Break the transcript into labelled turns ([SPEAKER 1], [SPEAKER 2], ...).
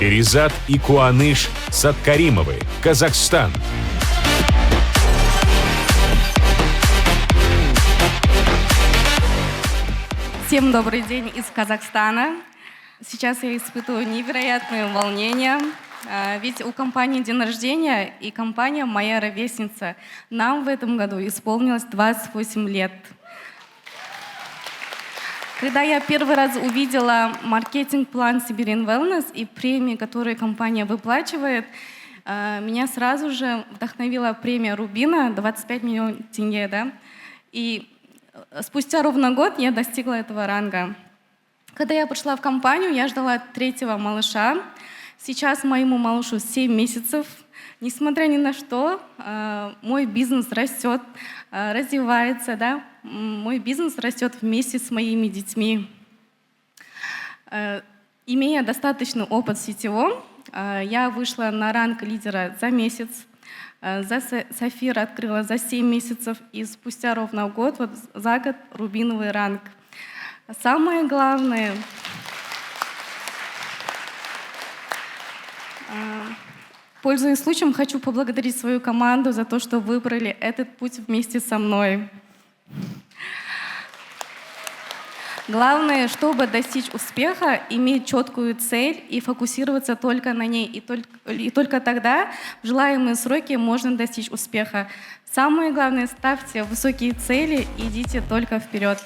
[SPEAKER 1] Перизат и Куаныш Саткаримовы, Казахстан.
[SPEAKER 2] Всем добрый день из Казахстана. Сейчас я испытываю невероятное волнение, ведь у компании день рождения, и компания моя ровесница. Нам в этом году исполнилось 28 лет. Когда я первый раз увидела маркетинг-план Siberian Wellness и премии, которые компания выплачивает, меня сразу же вдохновила премия Рубина, 25 миллионов тенге, да? И спустя ровно год я достигла этого ранга. Когда я пришла в компанию, я ждала третьего малыша. Сейчас моему малышу 7 месяцев. Несмотря ни на что, мой бизнес растет, развивается, да? Мой бизнес растет вместе с моими детьми. Имея достаточный опыт в сетевом, я вышла на ранг лидера за месяц. За Сафир открыла за 7 месяцев, и спустя ровно год, вот за год, рубиновый ранг. Самое главное, пользуясь случаем, хочу поблагодарить свою команду за то, что выбрали этот путь вместе со мной. Главное, чтобы достичь успеха, иметь четкую цель и фокусироваться только на ней. И только тогда в желаемые сроки можно достичь успеха. Самое главное, ставьте высокие цели и идите только вперед.